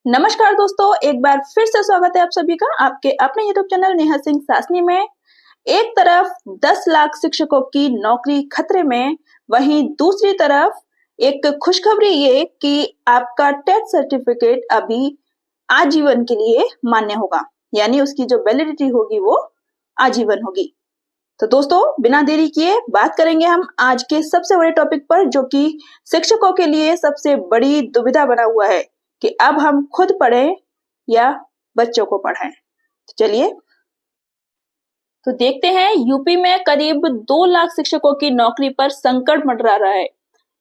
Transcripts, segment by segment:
नमस्कार दोस्तों, एक बार फिर से स्वागत है आप सभी का आपके अपने YouTube चैनल नेहा सिंह सासनी में। एक तरफ 10 लाख शिक्षकों की नौकरी खतरे में, वहीं दूसरी तरफ एक खुशखबरी ये कि आपका टेट सर्टिफिकेट अभी आजीवन के लिए मान्य होगा, यानी उसकी जो वैलिडिटी होगी वो आजीवन होगी। तो दोस्तों, बिना देरी किए बात करेंगे हम आज के सबसे बड़े टॉपिक पर, जो कि शिक्षकों के लिए सबसे बड़ी दुविधा बना हुआ है कि अब हम खुद पढ़ें या बच्चों को पढ़ाएं। तो चलिए तो देखते हैं, यूपी में करीब 2 लाख शिक्षकों की नौकरी पर संकट मंडरा रहा है।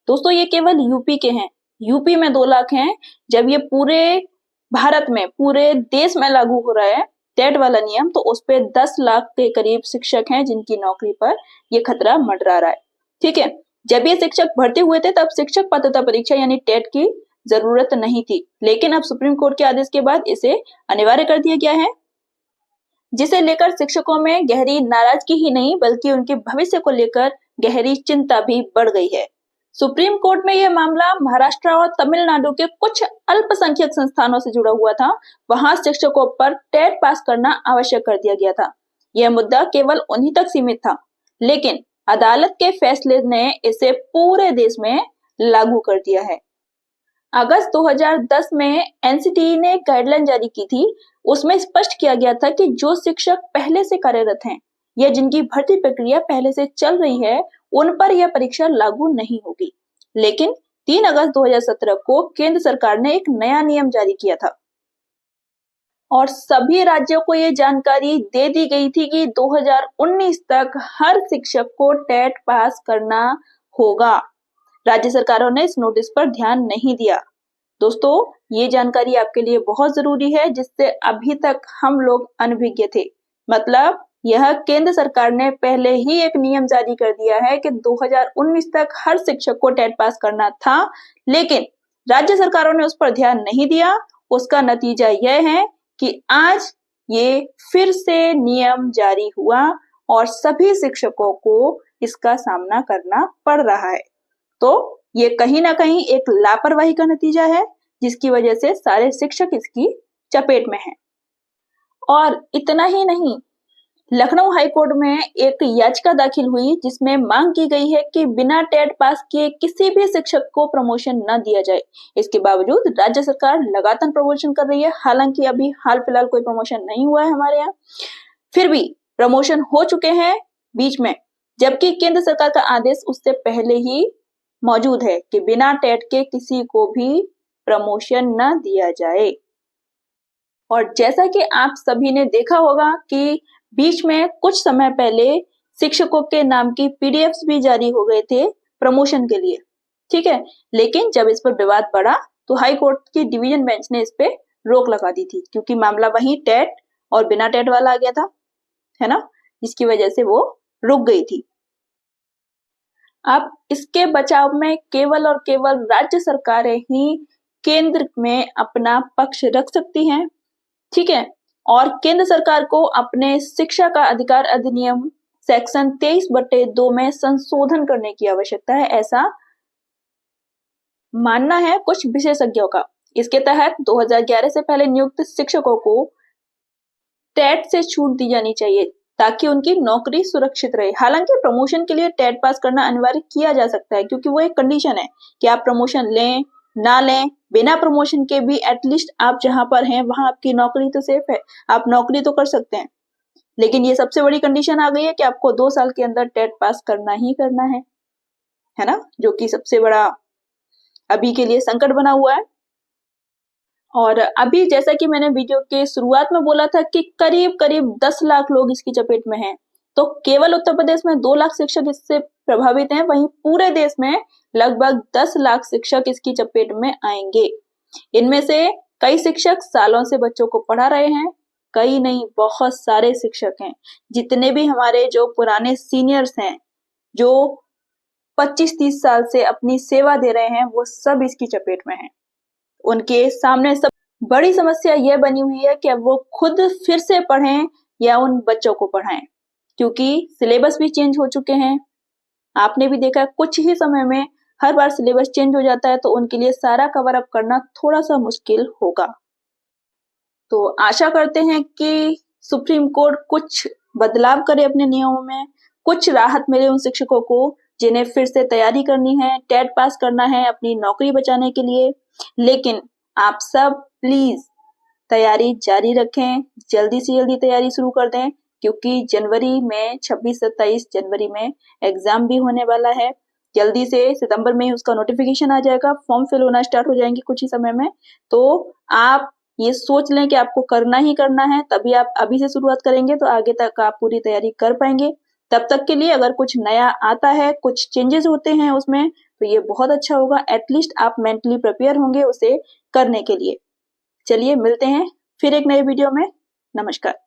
दोस्तों, ये केवल यूपी के हैं। यूपी में 2 लाख हैं। जब ये पूरे भारत में, पूरे देश में लागू हो रहा है टेट वाला नियम, तो उस पे 10 लाख के करीब शिक्षक हैं जिनकी नौकरी पर ये खतरा मंडरा रहा है। ठीक है, जब ये शिक्षक भर्ती हुए थे तब शिक्षक पात्रता परीक्षा यानी टेट की जरूरत नहीं थी, लेकिन अब सुप्रीम कोर्ट के आदेश के बाद इसे अनिवार्य कर दिया गया है, जिसे लेकर शिक्षकों में गहरी नाराजगी ही नहीं बल्कि उनके भविष्य को लेकर गहरी चिंता भी बढ़ गई है। सुप्रीम कोर्ट में यह मामला महाराष्ट्र और तमिलनाडु के कुछ अल्पसंख्यक संस्थानों से जुड़ा हुआ था। वहां शिक्षकों पर टेट पास करना आवश्यक कर दिया गया था। यह मुद्दा केवल उन्हीं तक सीमित था, लेकिन अदालत के फैसले ने इसे पूरे देश में लागू कर दिया है। अगस्त 2010 में एनसीटीई ने गाइडलाइन जारी की थी। उसमें स्पष्ट किया गया था कि जो शिक्षक पहले से कार्यरत हैं या जिनकी भर्ती प्रक्रिया पहले से चल रही है, उन पर यह परीक्षा लागू नहीं होगी। लेकिन 3 अगस्त 2017 को केंद्र सरकार ने एक नया नियम जारी किया था और सभी राज्यों को यह जानकारी दे दी गई थी कि 2019 तक हर शिक्षक को टेट पास करना होगा। राज्य सरकारों ने इस नोटिस पर ध्यान नहीं दिया। दोस्तों, ये जानकारी आपके लिए बहुत जरूरी है, जिससे अभी तक हम लोग अनभिज्ञ थे। मतलब यह केंद्र सरकार ने पहले ही एक नियम जारी कर दिया है कि 2019 तक हर शिक्षक को टेट पास करना था, लेकिन राज्य सरकारों ने उस पर ध्यान नहीं दिया। उसका नतीजा यह है कि आज ये फिर से नियम जारी हुआ और सभी शिक्षकों को इसका सामना करना पड़ रहा है। तो ये कहीं ना कहीं एक लापरवाही का नतीजा है, जिसकी वजह से सारे शिक्षक इसकी चपेट में हैं। और इतना ही नहीं, लखनऊ हाईकोर्ट में एक याचिका दाखिल हुई जिसमें मांग की गई है कि बिना टेट पास किए किसी भी शिक्षक को प्रमोशन न दिया जाए। इसके बावजूद राज्य सरकार लगातार प्रमोशन कर रही है। हालांकि अभी हाल फिलहाल कोई प्रमोशन नहीं हुआ है हमारे यहाँ, फिर भी प्रमोशन हो चुके हैं बीच में, जबकि केंद्र सरकार का आदेश उससे पहले ही मौजूद है कि बिना टेट के किसी को भी प्रमोशन न दिया जाए। और जैसा कि आप सभी ने देखा होगा कि बीच में कुछ समय पहले शिक्षकों के नाम की पीडीएफ्स भी जारी हो गए थे प्रमोशन के लिए। ठीक है, लेकिन जब इस पर विवाद बढ़ा तो हाई कोर्ट की डिवीजन बेंच ने इस पे रोक लगा दी थी, क्योंकि मामला वही टेट और बिना टेट वाला आ गया था, है ना, जिसकी वजह से वो रुक गई थी। अब इसके बचाव में केवल और केवल राज्य सरकारें ही केंद्र में अपना पक्ष रख सकती हैं। ठीक है, और केंद्र सरकार को अपने शिक्षा का अधिकार अधिनियम सेक्शन 23/2 में संशोधन करने की आवश्यकता है, ऐसा मानना है कुछ विशेषज्ञों का। इसके तहत 2011 से पहले नियुक्त शिक्षकों को टेट से छूट दी जानी चाहिए ताकि उनकी नौकरी सुरक्षित रहे। हालांकि प्रमोशन के लिए टेट पास करना अनिवार्य किया जा सकता है, क्योंकि वो एक कंडीशन है कि आप प्रमोशन लें ना लें, बिना प्रमोशन के भी एटलीस्ट आप जहां पर हैं वहां आपकी नौकरी तो सेफ है, आप नौकरी तो कर सकते हैं। लेकिन ये सबसे बड़ी कंडीशन आ गई है कि आपको 2 साल के अंदर टेट पास करना ही करना है ना, जो कि सबसे बड़ा अभी के लिए संकट बना हुआ है। और अभी जैसा कि मैंने वीडियो के शुरुआत में बोला था कि करीब करीब 10 लाख लोग इसकी चपेट में हैं, तो केवल उत्तर प्रदेश में 2 लाख शिक्षक इससे प्रभावित हैं, वहीं पूरे देश में लगभग 10 लाख शिक्षक इसकी चपेट में आएंगे। इनमें से कई शिक्षक सालों से बच्चों को पढ़ा रहे हैं, कई नहीं बहुत सारे शिक्षक हैं। जितने भी हमारे जो पुराने सीनियर्स हैं, जो 25-30 साल से अपनी सेवा दे रहे हैं, वो सब इसकी चपेट में हैं। उनके सामने सब बड़ी समस्या यह बनी हुई है कि अब वो खुद फिर से पढ़ें या उन बच्चों को पढ़ाएं, क्योंकि सिलेबस भी चेंज हो चुके हैं। आपने भी देखा कुछ ही समय में हर बार सिलेबस चेंज हो जाता है, तो उनके लिए सारा कवर अप करना थोड़ा सा मुश्किल होगा। तो आशा करते हैं कि सुप्रीम कोर्ट कुछ बदलाव करे अपने नियमों में, कुछ राहत मिले उन शिक्षकों को जिन्हें फिर से तैयारी करनी है, टेट पास करना है अपनी नौकरी बचाने के लिए। लेकिन आप सब प्लीज तैयारी जारी रखें, जल्दी से जल्दी तैयारी शुरू कर दें, क्योंकि जनवरी में 26-27 जनवरी में एग्जाम भी होने वाला है। जल्दी से सितंबर में ही उसका नोटिफिकेशन आ जाएगा, फॉर्म फिल होना स्टार्ट हो जाएंगे कुछ ही समय में। तो आप ये सोच लें कि आपको करना ही करना है, तभी आप अभी से शुरुआत करेंगे तो आगे तक आप पूरी तैयारी कर पाएंगे। तब तक के लिए अगर कुछ नया आता है, कुछ चेंजेस होते हैं उसमें, तो ये बहुत अच्छा होगा। एटलीस्ट आप मेंटली प्रिपेयर होंगे उसे करने के लिए। चलिए मिलते हैं फिर एक नए वीडियो में। नमस्कार।